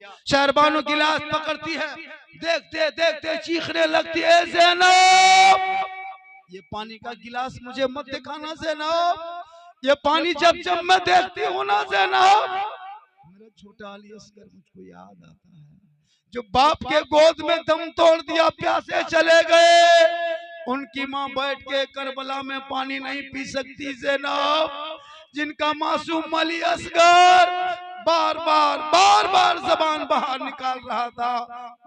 शहरबानो गिलास पकड़ती है, देखते देखते चीखने लगती है, ज़ैनब ये पानी का गिलास मुझे मत दिखाना ज़ैनब, ये पानी जब जब मैं देखती हूँ ना ज़ैनब, मेरा छोटा अली असगर मुझको याद आता है, जो बाप के गोद में दम तोड़ दिया, प्यासे चले गए। उनकी माँ बैठ के करबला में पानी नहीं पी सकती ज़ैनब, जिनका मासूम अली असगर बार बार जबान बाहर निकाल रहा था,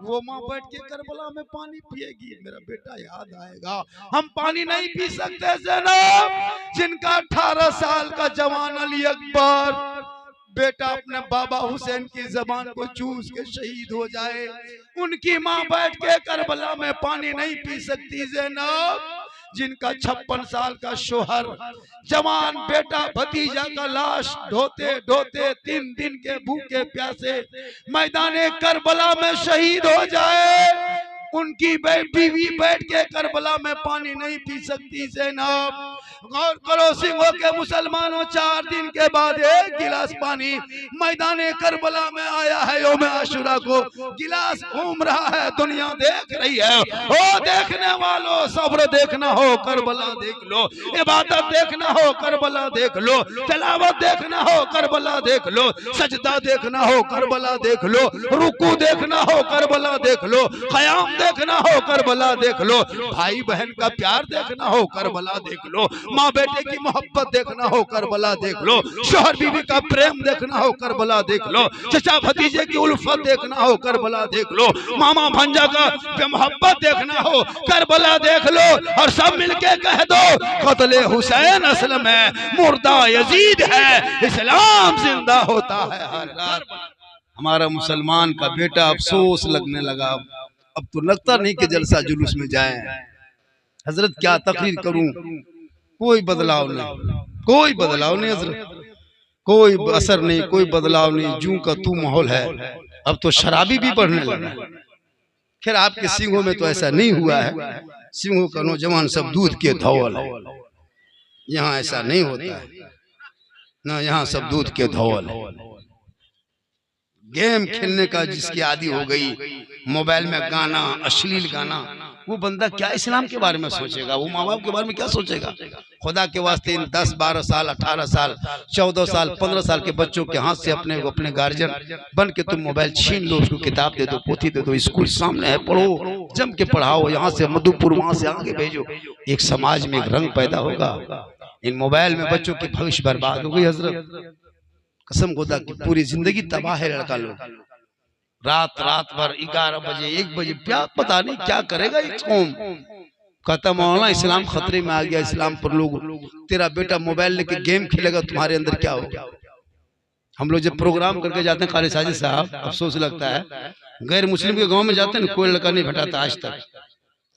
वो माँ बैठ के करबला में पानी पिएगी, मेरा बेटा याद आएगा। हम पानी नहीं पी सकते ज़ैनब, जिनका 18 साल का जवान अली अकबर बेटा अपने बाबा हुसैन की जबान को चूस के शहीद हो जाए, उनकी माँ बैठ के करबला में पानी नहीं पी सकती ज़ैनब, जिनका 56 साल का शोहर जवान बेटा भतीजा का लाश ढोते ढोते 3 दिन के भूखे प्यासे मैदाने करबला में शहीद हो जाए, उनकी बीवी बैठ के करबला में पानी नहीं पी सकती ज़ैनब। गौर करो सिंहों के मुसलमानों, 4 दिन के बाद एक गिलास पानी मैदाने करबला में आया है। यौम आशुरा को गिलास घूम रहा है, दुनिया देख रही है। ओ देखने वालों, सब्र देखना हो करबला देख लो, इबादत देखना हो करबला देख लो, तिलावत देखना हो करबला देख लो, सजदा देखना हो करबला देख लो, रुकू देखना हो करबला देख लो, क़याम देखना हो करबला देख लो, भाई बहन का प्यार देखना हो करबला देख लो, माँ बेटे की मोहब्बत देखना हो करबला देख लो, शोहर बीवी का प्रेम देखना हो करबला देख लो, चचा भतीजे की उल्फत देखना हो करबला देख लो, मामा भंजा का मोहब्बत देखना हो करबला देख लो, और सब मिलके कह दो कत्ले हुसैन असल में मुर्दा यजीद है, इस्लाम जिंदा होता है हर रात। हमारा मुसलमान का बेटा अफसोस लगने लगा, अब तो लगता नहीं कि जलसा जुलूस में जाए। हजरत क्या तकरीर करूं, कोई बदलाव नहीं, कोई बदलाव नहीं हजरत, कोई असर नहीं, कोई बदलाव नहीं, जूं का तू माहौल है। अब तो शराबी भी बढ़ने लगा। खैर आपके सिंहों में तो ऐसा नहीं हुआ है, सिंहों का नौजवान सब दूध के धौल है, यहाँ ऐसा नहीं होता है ना, यहाँ सब दूध के धौल है। गेम खेलने का जिसकी आदि हो गई, मोबाइल में गाना, अश्लील गाना, वो बंदा क्या इस्लाम के बारे में सोचेगा, वो माँ बाप के बारे में क्या सोचेगा। खुदा के वास्ते इन 10, 12 साल, 18 साल, 14 साल, 15 साल के बच्चों के हाथ से अपने गार्जियन बन के तुम मोबाइल छीन लो, उसको किताब दे दो, पोथी दे दो, स्कूल सामने है, पढ़ो, जम के पढ़ाओ, यहाँ से मधुपुर वहां से आगे भेजो, एक समाज में एक रंग पैदा होगा। इन मोबाइल में बच्चों की भविष्य बर्बाद हो गई हजरत, कसम खुदा की पूरी जिंदगी तबाह है लड़का लोग। रात भर 11 बजे 1 बजे पता नहीं क्या करेगा ये कौम। कहता मौलाना इस्लाम खतरे में आ गया, इस्लाम पर लोग, तेरा बेटा मोबाइल लेके गेम खेलेगा, तुम्हारे अंदर क्या होगा। हम लोग जब प्रोग्राम करके जाते हैं खालिद साजिद साहब, अफसोस लगता है गैर मुस्लिम के गांव में जाते हैं ना, कोई लड़का नहीं भेटाता आज तक,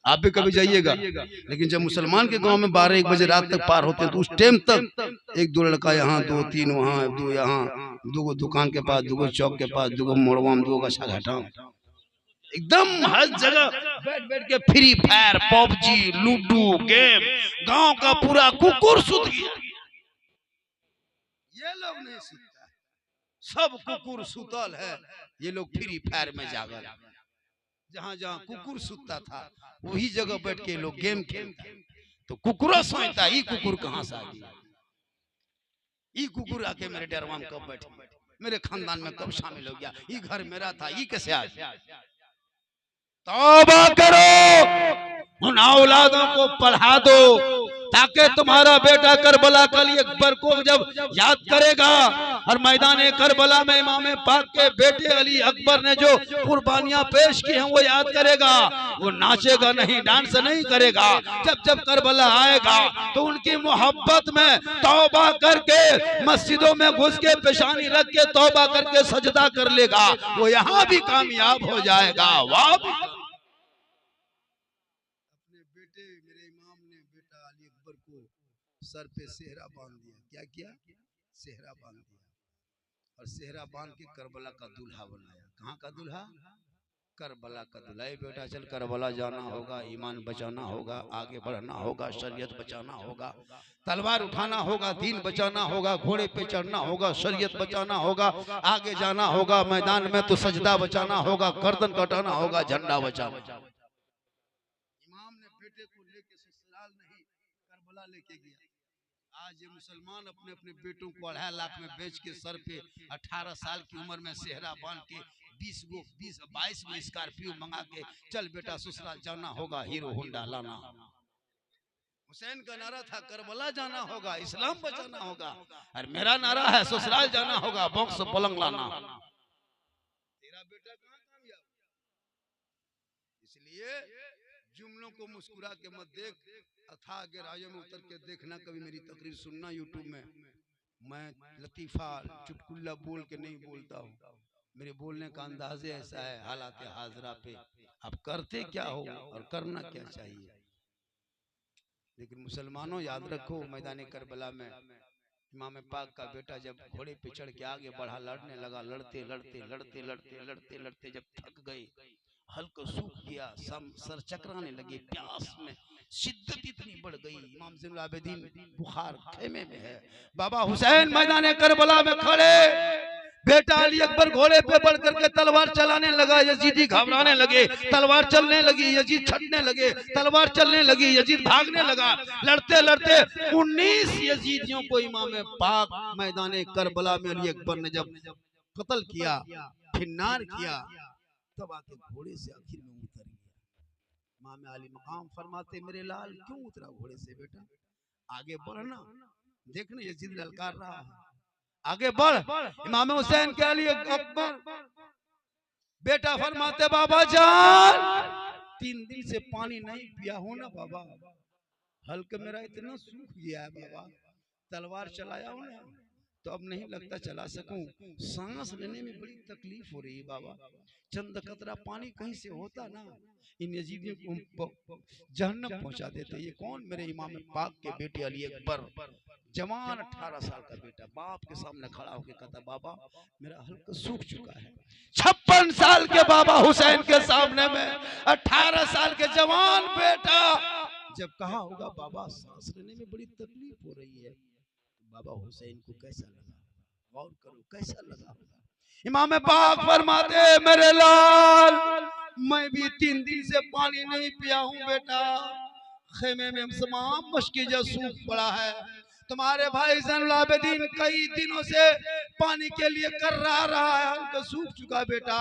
आप भी कभी जाइएगा। लेकिन जब मुसलमान के गांव में 12-1 बजे रात तक पार होते हैं, तो उस टाइम तक 1-2 लड़का यहाँ, 2-3 वहाँ, 2 यहाँ, 2 दुकान के पास, 2 चौक के पास, 2 मोड़वा में, 2 गछा घाटा, एकदम हर जगह बैठ बैठ के free fire, PUBG, ludo game, गांव का पूरा कुकुर सुत गया। ये लोग नहीं सुतता, सब कुकुर सुतल है, ये लोग फ्री फायर में जागल। जहां जहां कुकुर सुतता था वही जगह बैठ के लोग गेम खेलते, तो कुकुर सोचता ये कुकुर कहां से आ गया, ये कुकुर आके मेरे डरवा में कब बैठ गया, मेरे खानदान में कब शामिल हो गया, ये घर मेरा था, ये कैसे आ गया। तौबा करो, उन औलादों को पढ़ा दो, ताकि तुम्हारा बेटा करबला का अली अकबर को जब याद करेगा और मैदान करबला में इमाम पाक के बेटे अली अकबर ने जो कुर्बानियां पेश की हैं वो याद करेगा, वो नाचेगा नहीं, डांस नहीं करेगा। जब जब करबला आएगा तो उनकी मोहब्बत में तौबा करके मस्जिदों में घुस के पेशानी रख के तौबा करके सजदा कर लेगा, वो यहाँ भी कामयाब हो जाएगा। वाह, सर पे सेहरा बांध दिया, क्या किया, सेहरा बांध दिया, और सेहरा बांध के करबला का दूल्हा बनाया। कहाँ का दूल्हा, करबला का दुलाई बेटा, चल करबला जाना होगा, ईमान बचाना होगा, आगे बढ़ना होगा, शरीयत बचाना होगा, तलवार उठाना होगा, दीन बचाना होगा, घोड़े पे चढ़ना होगा, शरीयत बचाना होगा, आगे जाना होगा, मैदान में तो सजदा बचाना होगा, गर्दन कटाना होगा, झंडा बचाना। इमाम ने बेटे को लेके ससुराल नहीं करबला लेके गया। आज ये मुसलमान अपने अपने बेटों को 2.5 लाख में बेच के सर पे 18 साल की उम्र में सेहरा बांध के 22 गो स्कॉर्पियो मंगा के, चल बेटा ससुराल जाना होगा, हीरो होंडा लाना। हुसैन का नारा था करबला जाना होगा, इस्लाम बचाना होगा, और मेरा नारा है ससुराल जाना होगा, बॉक्स पलंग लाना। तेरा बेटा कहाँ कामयाब? इसलिए जुमलों को मुस्कुरा के मत देख, अथाह गहराइयों में उतर के देखना। कभी मेरी तकरीर सुनना यूट्यूब में, मैं लतीफा चुटकुल्ला बोल के नहीं बोलता हूँ, मेरे बोलने का अंदाजे ऐसा है हालात हाजरा पे आप करते क्या हो और करना क्या चाहिए। लेकिन मुसलमानों याद रखो, मैदान करबला में इमाम पाक का बेटा जब घोड़े पे चढ़ के आगे बढ़ा, लड़ने लगा, लड़ते लड़ते लड़ते लड़ते लड़ते लड़ते जब थक गए, हल्का सूख गया, सर चकराने लगे, प्यास में शिद्दत इतनी बढ़ गई, इमाम ज़ैनुल आबिदीन बुखार खेमे में है, बाबा हुसैन मैदान करबला में खड़े, बेटा अली अकबर घोड़े पे बढ़ करके तलवार चलाने लगा, यजीदी घबराने लगे, तलवार चलने लगी, यजीद छटने लगे, तलवार चलने लगी, यजीद भागने लगा, लड़ते लड़ते 19 यजीदियों को इमाम पाक मैदान करबला में अली अकबर ने जब कत्ल किया, फिन्नार किया, तब आके घोड़े से आखिर में उतर गया। इमाम अली मकाम फरमाते, मेरे लाल क्यों उतरा घोड़े से बेटा, आगे बढ़ना, देखना यजीद ललकार रहा है, आगे बढ़। इमाम हुसैन के अली अकबर बेटा फरमाते, बाबा जान 3 दिन से पानी नहीं पिया हो ना बाबा, हल्का मेरा इतना सूख गया है बाबा, तलवार चलाया हो ना तो अब नहीं लगता चला सकूं, सांस लेने में बड़ी तकलीफ हो रही है बाबा, चंद कतरा पानी कहीं से होता ना, इन यजीदियों को जहन्नम पहुंचा देते। ये कौन? मेरे इमाम पाक के बेटे अली अकबर, जवान 18 साल का बेटा, बाप के सामने खड़ा होकर कहता, बाबा मेरा हल्का सूख चुका है। 56 साल के बाबा हुसैन के सामने में 18 साल के जवान बेटा जब कहा होगा, बाबा सांस लेने में बड़ी तकलीफ हो रही है, बाबा हुसैन को कैसा लगा? गौर करो कैसा लगा होगा। इमाम पाक फरमाते, मेरे लाल मैं भी 3 दिन से पानी नहीं पिया हूँ बेटा, खेमे में तमाम मशकीजा सूख पड़ा है, तुम्हारे भाई ज़ैनुल आबिदीन कई दिनों से पानी के लिए कर रहा है, हल्का सूख चुका बेटा,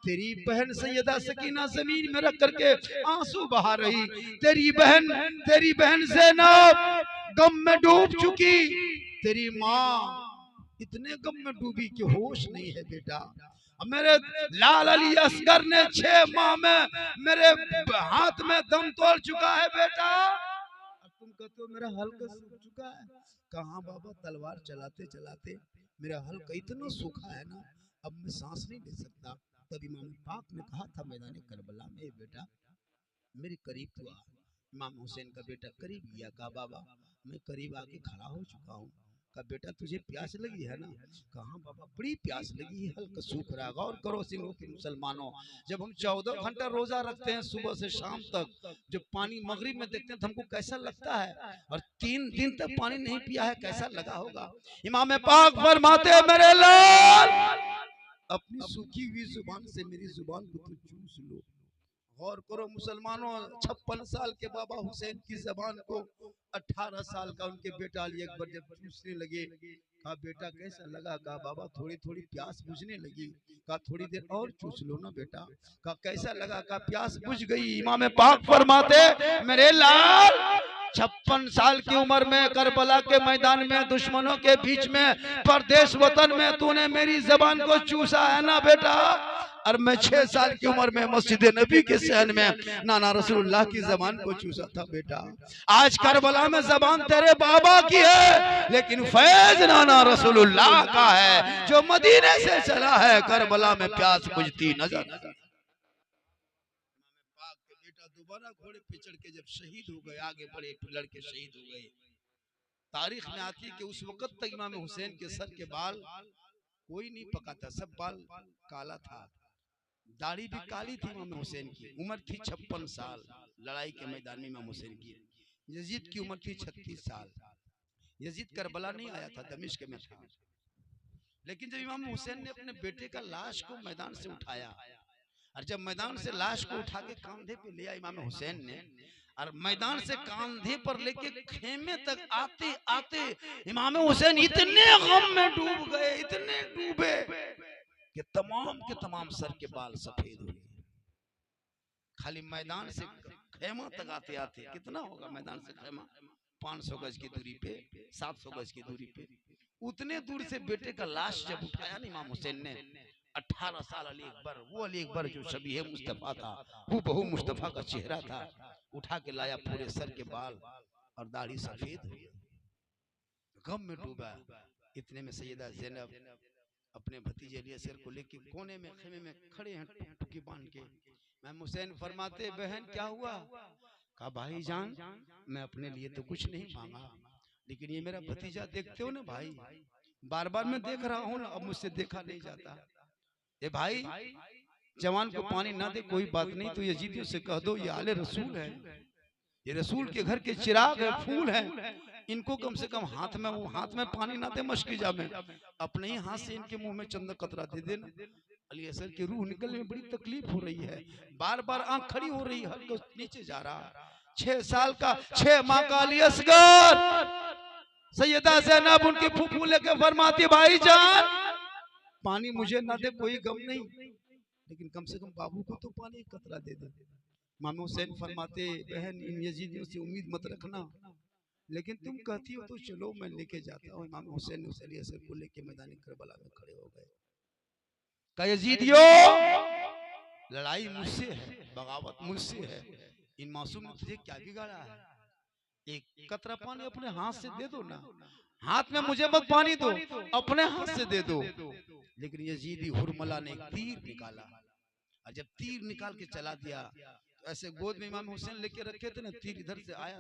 तेरी बहन सैयदा सकीना जमीन में रख करके आंसू बहा रही, तेरी बहन ज़ैनब गम में डूब चुकी, तेरी माँ इतने गम में डूबी कि होश नहीं है बेटा, मेरे लाल अली असगर ने 6 माह में मेरे हाथ में दम तोड़ चुका है बेटा, तुम कहते हो मेरा हल्का सूख चुका है। कहाँ बाबा, तलवार चलाते चलाते मेरा हल्का इतना सूखा है ना, अब मैं सांस नहीं ले सकता। तब इमाम पाक ने कहा था मैदान करबला में, बेटा मेरे करीब तो आ। इमाम हुसैन का बेटा करीब गया, कहा बाबा मैं करीब आके खड़ा हो चुका हूँ। कहा बेटा तुझे प्यास लगी है ना? कहा बाबा बड़ी प्यास लगी है, हल्का सूख रहा। गौर करो सिंहों के मुसलमानों, जब हम 14 घंटा रोजा रखते हैं सुबह से शाम तक, जब पानी मगरिब में देखते हैं तो हमको कैसा लगता है, और 3 दिन तक पानी नहीं पिया है कैसा लगा होगा। इमाम पाक फरमाते, मेरे लाल अपनी सूखी हुई जुबान से मेरी जुबान को तो चूस लो। गौर करो मुसलमानों, 56 साल के बाबा हुसैन की जबान को 18 साल का उनके बेटा अली अकबर जब चूसने लगे, कहा बेटा कैसा लगा? कहा बाबा थोड़ी थोड़ी प्यास बुझने लगी। कहा थोड़ी देर और चूस लो ना बेटा। कहा कैसा लगा? कहा प्यास बुझ गई। इमाम पाक फरमाते, मेरे लाल 56 साल की उम्र में करबला के मैदान में दुश्मनों के बीच में परदेश वतन में तूने मेरी जबान को चूसा है ना बेटा, और मैं 6 साल की उम्र में मस्जिद नबी के सहन में नाना रसूलुल्लाह की जबान को चूसा था बेटा। आज करबला में जबान तेरे बाबा की है, लेकिन फैज नाना रसूलुल्लाह का है जो मदीने से चला है, करबला में प्यास बुझती नजर। पाक के बेटा दोबारा घोड़े पे चढ़ के जब शहीद हो गए, आगे बढ़े, लड़के शहीद हो गए। तारीख में आती है कि उस वक्त तक इमाम हुसैन के सर के बाल कोई नहीं पका था, सब बाल काला था। दाढ़ी भी काली थी इमाम हुसैन की, उम्र थी 56 साल। लड़ाई के मैदान में इमाम हुसैन की। यजीद की उम्र थी 36 साल। यजीद करबला नहीं आया था, दमिश्क में था। लेकिन जब इमाम हुसैन ने अपने बेटे का लाश को मैदान से उठाया, और जब मैदान से लाश को उठा के कंधे पे लिया इमाम हुसैन ने, और मैदान से कंधे पर लेके खेमे तक आते आते इमाम हुसैन इतने गम में डूब गए, इतने डूबे कि तमाम के तमाम सर के बाल सफेद हो गए। खाली मैदान से खेमा तक आते आते, कितना होगा मैदान से खेमा, 500 गज की दूरी पे, 700 गज की दूरी पे, उतने दूर से बेटे का लाश जब उठाया ना इमाम हुसैन ने, 18 साल अली अकबर, वो अली अकबर जो शबीह मुस्तफा था, वो बहु मुस्तफा का चेहरा था, उठा के लाया, पूरे सर के बाल और दाढ़ी सफेद हो गई, गम में डूबा। इतने में सैयदा ज़ैनब अपने भतीजे अलीअसगर को लेके कोने में खेमे में खड़े हैं, टुकी बांध के। इमाम हुसैन फरमाते, बहन क्या हुआ? कहा भाई जान, मैं अपने लिए तो कुछ नहीं मांगा, लेकिन ये मेरा भतीजा देखते हो ना भाई, बार बार मैं देख रहा हूँ ना, अब मुझसे देखा नहीं जाता। ये भाई जवान को पानी ना दे कोई बात नहीं, तो यजीदियों से कह दो ये आले रसूल है, ये रसूल के घर के चिराग है, फूल है, इनको कम से कम हाथ में पानी ना दे मशकीजा में, अपने ही हाथ से इनके मुंह में चंद कतरा दे देना। अलीअसगर की रूह निकलने में बड़ी तकलीफ हो रही है, बार बार आंख खड़ी हो रही है, हल्का नीचे जा रहा। 6 साल का, 6 माह का अलीअसगर, सैयदा ज़ैनब उनकी फूफू लेके फरमाती, भाई जान पानी मुझे ना दे कोई गम नहीं, लेकिन कम से कम बाबू को तो पानी कतरा दे दे। इमाम हुसैन फरमाते, बहन इन यजीदियों से उम्मीद मत रखना, लेकिन तुम कहती हो तो चलो मैं लेके जाता हूँ। इमाम हुसैन ने उस अलीअसगर को लेके मैदान करबला में खड़े हो गए। कहा यजीदियों, लड़ाई मुझसे है, बगावत मुझसे है, इन मासूम ने तुझे क्या बिगाड़ा है? एक कतरा पानी अपने हाथ से दे दो ना, हाथ में मुझे मत पानी दो, अपने हाथ से दे दो। लेकिन यजीदी हुरमला ने एक तीर निकाला, और जब तीर निकाल के चला दिया, तो ऐसे गोद में इमाम हुसैन लेके रखे थे ना, तीर इधर से आया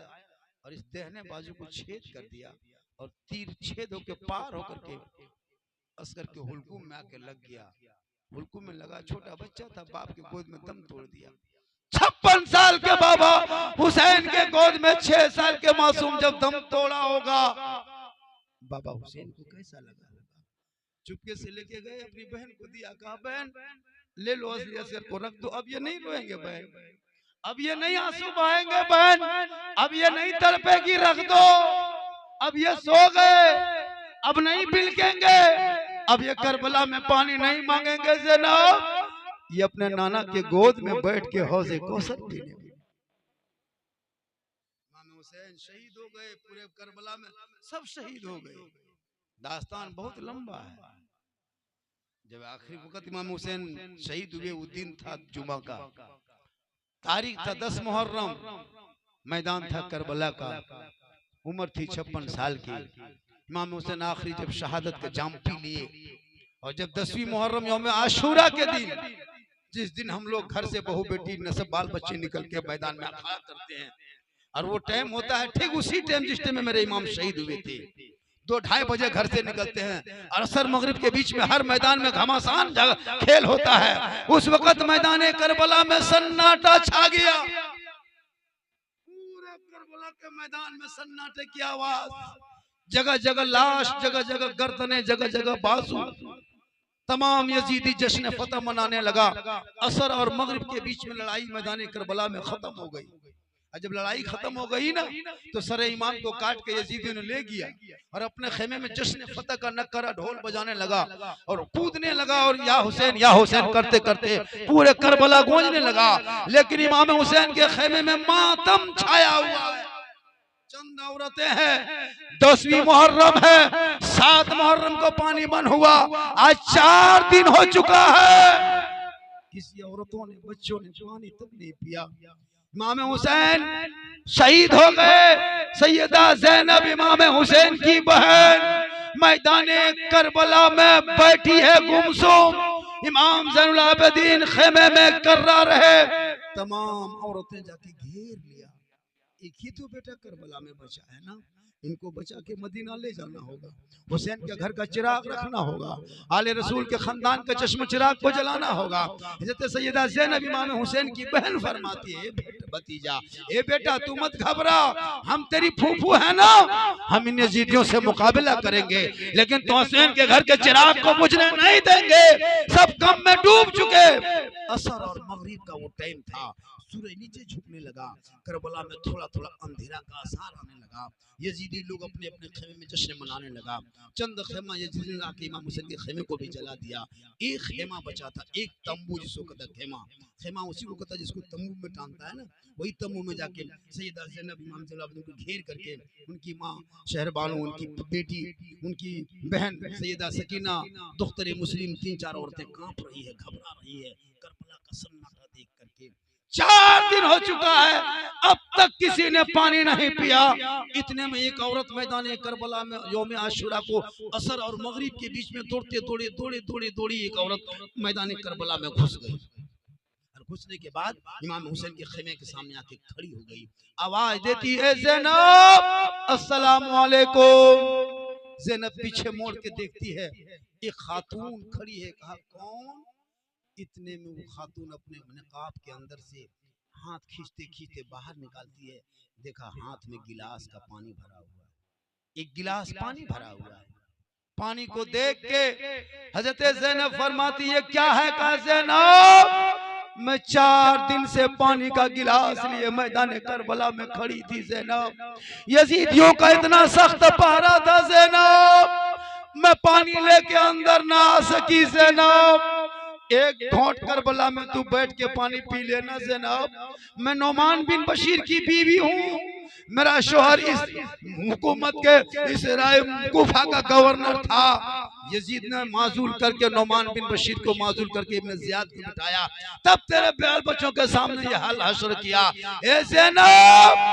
और इस दहने बाजू को छेद कर दिया, और तीर छेद होके पार होकर के असगर के हुलकुम में आके लग गया। हुलकुम में लगा, छोटा बच्चा था, बाप के गोद में दम तोड़ दिया। 56 साल के बाबा हुसैन के गोद में 6 साल के मासूम जब दम तोड़ा होगा, बाबा हुसैन को कैसा लगा? चुपके से लेके गए, अपनी बहन को दिया, कहा बहन ले लो अलीअसगर को रख दो, अब ये नहीं रोएंगे बहन, अब ये नहीं आंसू बहाएंगे बहन, अब ये नहीं तड़पेगी, रख दो, अब ये सो गए, अब नहीं बिलकेंगे, अब ये करबला में पानी नहीं मांगेंगे ज़ैनब, ये अपने नाना के गोद में बैठ के हौज़े कौसर पीने। इमाम हुसैन शहीद हो गए, पूरे करबला में सब शहीद हो गए। दास्तान बहुत लंबा है। जब आखिरी वक्त इमाम हुसैन शहीद हुए, वो दिन था जुमा का, तारीख था 10 मुहर्रम, मैदान था करबला का, उम्र थी 56 साल की। इमाम हुसैन आखिरी जब शहादत का जाम पी लिए, और जब 10वीं मुहर्रम यौम आशूरा के दिन, जिस दिन हम लोग घर से बहू बेटी नसब बाल बच्चे निकल के मैदान में अखाड़ा करते हैं, और वो टाइम होता है ठीक उसी टाइम जिस टाइम में मेरे इमाम शहीद हुए थे, 2-2:30 बजे घर से निकलते हैं, और असर मगरिब के बीच में हर मैदान में घमासान खेल होता है। उस वक्त मैदान करबला में सन्नाटा छा गया, पूरे करबला के मैदान में सन्नाटे की आवाज, जगह जगह लाश, जगह जगह गर्दनें, जगह जगह बाजू, तमाम यजीदी जश्न फतह मनाने लगा। असर और मगरिब के बीच में लड़ाई मैदान करबला में खत्म हो गई। जब लड़ाई खत्म हो गई ना, तो सरे इमाम को काट के यजीदियों ने ले गया, और अपने खेमे में जश्न फतह का नक्करा ढोल बजाने लगा, और कूदने लगा, और या हुसैन करते करते पूरे करबला गूंजने लगा। लेकिन इमाम हुसैन के खेमे में मातम छाया हुआ है। चंद औरतें हैं, 10वीं मुहर्रम है, 7 मुहर्रम को पानी बंद हुआ, आज 4 दिन हो चुका है, किसी औरतों ने, बच्चों ने पानी तक नहीं पिया। इमाम हुसैन शहीद हो गए। सैयदा ज़ैनब इमाम हुसैन की बहन मैदाने करबला में बैठी है गुमसुम, इमाम ज़ैनुल आबिदीन खेमे में कर्रा रहे। तमाम औरतें जाके घेर लिया, एक ही तो बेटा करबला में बचा है ना, इनको बचा के मदीना ले जाना होगा, हुसैन के घर का चिराग रखना होगा, आले रसूल के खानदान का चश्म चिराग को जलाना होगा। हज़रत सैयदा ज़ैनब इमाम हुसैन की बहन फरमाती है, भतीजा ए बेटा तू मत घबरा, हम तेरी फूफू है ना, हम इन यजीदियों से मुकाबला करेंगे, लेकिन तो हुसैन के घर के चिराग को बुझने नहीं देंगे, सब गम में डूब चुके। असर और मगरिब का वो टाइम था, सूरज नीचे झुकने लगा, करबला में थोड़ा थोड़ा अंधेरा का असर आने लगा, यजीदी लोग अपने अपने खेमे में जश्न मनाने लगा। चंद खेमा यजीदी ने आके इमाम हुसैन के खेमे को भी जला दिया। एक खेमा बचा था, एक तंबू जिसको कहता खेमा, खेमा उसी को कहता जिसको तंबू में टांगता है ना, वही तंबू में जाके सैयदा ज़ैनब इमाम जलालुद्दीन को घेर करके उनकी माँ शहरबानो, उनकी बेटी, उनकी बहन सैयदा सकीना दुख्तर मुस्लिम, 3-4 औरतें कांप रही है, घबरा रही है करबला का सन्नाटा देख करके। 4 दिन हो चुका है, अब तक किसी ने पानी नहीं पिया। इतने में एक औरत मैदान करबला में यौम आशुरा को असर और मगरिब के बीच में दौड़ती एक औरत मैदान करबला में घुस गई। और घुसने के बाद इमाम हुसैन के खेमे के सामने आके खड़ी हो गई, आवाज देती है ज़ैनब अस्सलाम वालेकुम। ज़ैनब पीछे मोड़ के देखती है, एक खातून खड़ी है, कहा कौन? इतने में वो खातून अपने नकाब के अंदर से हाथ खींचते खींचते बाहर निकालती है, देखा हाथ में गिलास का पानी भरा हुआ है, एक गिलास पानी भरा हुआ है। पानी को देख के हजरत ज़ैनब फरमाती है क्या है? कहा ज़ैनब मैं 4 दिन से पानी का गिलास लिए मैदान करबला में खड़ी थी ज़ैनब, यजीदियों का इतना सख्त पहरा था ज़ैनब, मैं पानी लेके अंदर ना आ सकी ज़ैनब, एक घोंट करबला में तू बैठ के पानी पी लेना ज़ैनब, मैं नौमान बिन बशीर की बीवी हूँ, मेरा शोहर इस हुकूमत के इस राय कुफा का गवर्नर था, यजीद ने माजूल करके नौमान बिन बशीर को माजूल करके इब्न ज़ियाद को बिठाया, तब तेरे बाल बच्चों के सामने ये हाल हश्र किया। ए ज़ैनब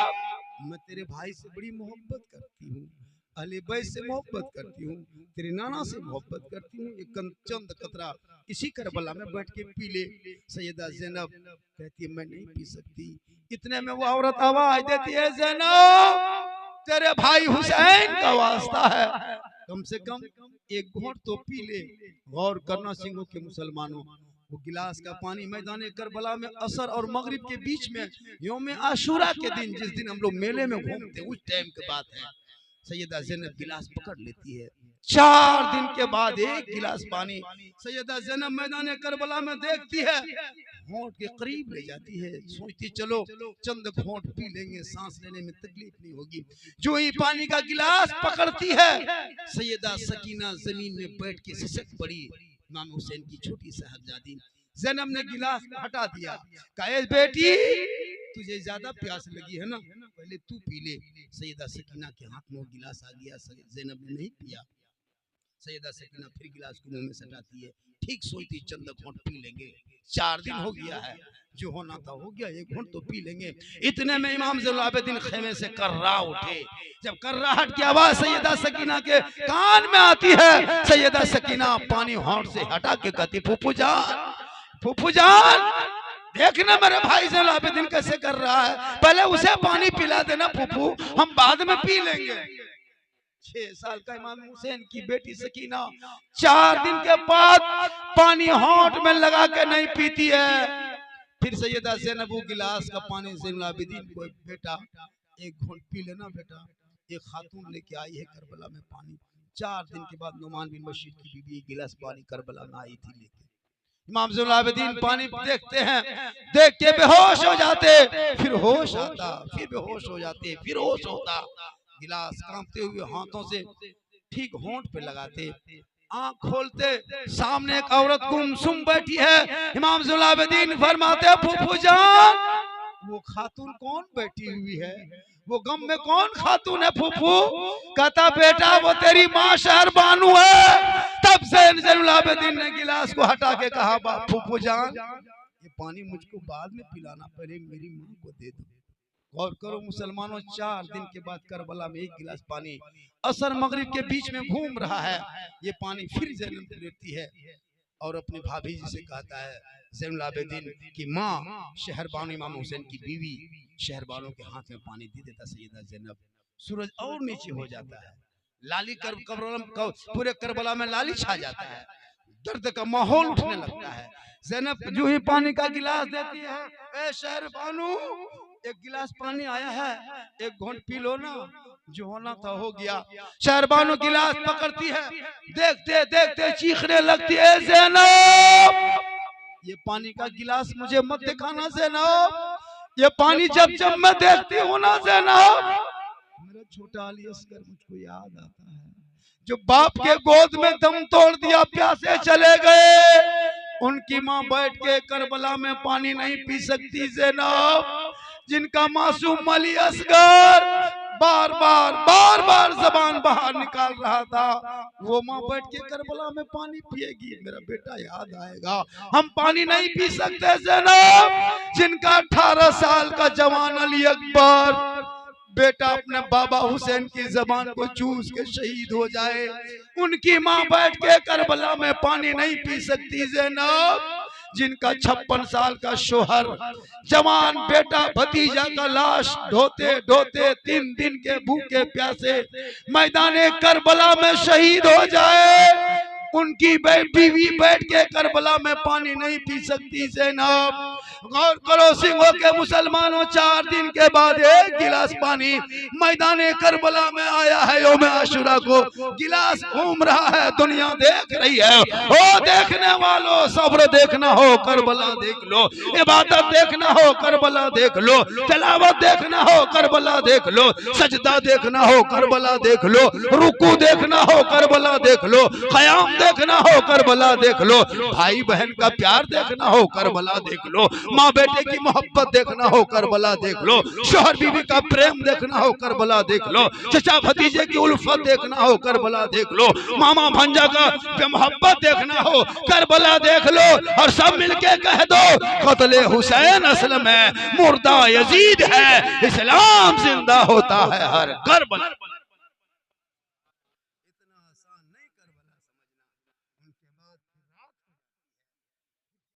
मैं तेरे भाई से बड़ी मोहब्बत करती हूँ, अहले बैत से मोहब्बत करती हूँ, तेरे नाना से मोहब्बत करती हूँ, एक चंद कतरा इसी करबला में बैठ के पी ले। सैयदा ज़ैनब कहती है मैं नहीं पी सकती। इतने में वो औरत आवाज देती है ज़ैनब तेरे भाई हुसैन का वास्ता है, कम से कम एक घोंट तो पी ले। गौर करना सिंहों के मुसलमानों, वो गिलास का पानी मैदान करबला में असर और मगरिब के बीच में यौम आशुरा के दिन, जिस दिन हम लोग मेले में घूमते उस टाइम की बात है, सैयदा ज़ैनब गिलास पकड़ लेती है। 4 दिन के बाद एक गिलास पानी सैयदा ज़ैनब मैदान करबला में देखती है, होंठ के करीब ले जाती है, सोचती चलो चंद घोंट पी लेंगे, सांस लेने में तकलीफ नहीं होगी। जो ही पानी का गिलास पकड़ती है, सैयदा सकीना जमीन में बैठ के सिसक पड़ी। इमाम हुसैन की छोटी साहबजादी ज़ैनब ने गिलास हटा दिया, कहा बेटी तुझे ज्यादा प्यास लगी है ना, पहले तू पी ले। सैयदा सकीना के हाथ में वो गिलास आ गया, ज़ैनब ने नहीं पिया। सैयदा सकीना फिर गिलास को मुंह में सटाती है, ठीक सोचती चंद घोंट पी लेंगे, 4 दिन हो गया है, जो होना था हो गया, एक घोंट तो पी लेंगे। इतने में इमाम ज़ैनुल आबिदीन खेमे से कर्रा उठे, जब कर्राहट की आवाज सैयदा सकीना के कान में आती है, सैयदा सकीना पानी होंठ से हटा के कहती फूफू जान, फूफू जान देखना मेरे भाई ज़ैनुल आबिदीन कैसे कर रहा है, पहले उसे पानी पिला देना फूफू, हम बाद में पी लेंगे। 6 साल का इमाम हुसैन की बेटी सकीना 4 दिन के बाद पानी होंठ में लगा के नहीं पीती है। फिर सैयदा ज़ैनब वो गिलास का पानी ज़ैनुल आबिदीन को, बेटा एक घूंट पी लेना बेटा, एक खातून लेके आई है करबला में पानी। 4 दिन के बाद नुमान बिन बशीर की बीवी एक गिलास पानी करबला में आई थी लेके। इमाम ज़ैनुल आबिदीन पानी देखते हैं, देख के बेहोश हो जाते, फिर होश आता, फिर बेहोश हो जाते, फिर होश होता, गिलास कांपते हुए हाथों से ठीक होंठ पे लगाते, आंख खोलते, सामने एक औरत गुमसुम बैठी है। इमाम ज़ैनुल आबिदीन फरमाते फूफू जान वो खातून कौन बैठी हुई है, वो गम में कौन खातून है फूफू? कहता बेटा वो तेरी माँ शहरबानो है। तब से ज़ैनुल आबिदीन ने गिलास को हटा के कहा फूफू जान ये पानी मुझको बाद में पिलाना, पहले मेरी माँ को दे दो। गौर करो मुसलमानों, 4 दिन के बाद करबला में एक गिलास पानी असर मगरिब के बीच में घूम रहा है। ये पानी फिर ज़ैनब लेती है और अपने भाभी जी से कहता है, ज़ैनुल आबिदीन की माँ शहरबानो इमाम हुसैन की बीवी शहरबानो के हाथ में पानी दे देता। सैयदा ज़ैनब सूरज और नीचे हो जाता है, लाली पूरे करबला में लाली छा जाता है, दर्द का माहौल उठने लगता है। ज़ैनब जो ही पानी का गिलास देती है, ए शहरबानू एक गिलास पानी आया है, एक घोंट पी लो ना, जो होना था हो गया। शहरबानू गिलास पकड़ती है, देखते देखते चीखने लगती है, ज़ैनब ये पानी का गिलास मुझे मत दिखाना ज़ैनब, ये पानी जब जब मैं देखती हूँ ना ज़ैनब, मेरा छोटा अली असगर मुझको याद आता है, जो बाप के गोद में दम तोड़ दिया, प्यासे चले गए। उनकी माँ बैठ के करबला में पानी नहीं पी सकती ज़ैनब, जिनका मासूम अली असगर बार बार जबान बाहर निकाल रहा था, वो माँ बैठ के करबला में पानी पिएगी, मेरा बेटा याद आएगा। हम पानी नहीं पी सकते ज़ैनब, जिनका 18 साल का जवान अली अकबर बेटा अपने बाबा हुसैन की जबान को चूस के शहीद हो जाए, उनकी माँ बैठ के करबला में पानी नहीं पी सकती ज़ैनब, जिनका 56 साल का शोहर जवान बेटा भतीजा का लाश ढोते ढोते 3 दिन के भूखे प्यासे मैदाने करबला में शहीद हो जाए, उनकी बीवी बैठ के करबला में पानी नहीं पी सकती ज़ैनब। गौर करो सिंहों के मुसलमानों, 4 दिन के बाद एक गिलास पानी मैदाने करबला में आया है। यौम आशुरा को गिलास घूम रहा है, दुनिया देख रही है। ओ देखने वालों, सब्र देखना हो करबला देख लो, इबादत देखना हो करबला देख लो, तिलावत देखना हो करबला देख लो, सजदा देखना हो करबला देख लो, रुकू देखना हो करबला देख लो, क़याम देखना हो करबला देख लो, भाई बहन का प्यार देखना हो करबला देख लो, माँ बेटे की मोहब्बत देखना हो करबला देख लो, शोहर बीवी का प्रेम देखना हो करबला देख लो, चचा भतीजे की उल्फत देखना हो करबला देख लो, मामा भंजा का मोहब्बत देखना हो करबला देख लो, और सब मिलके कह दो कत्ले हुसैन असल में मुर्दा यजीद है, इस्लाम जिंदा होता है हर करबला।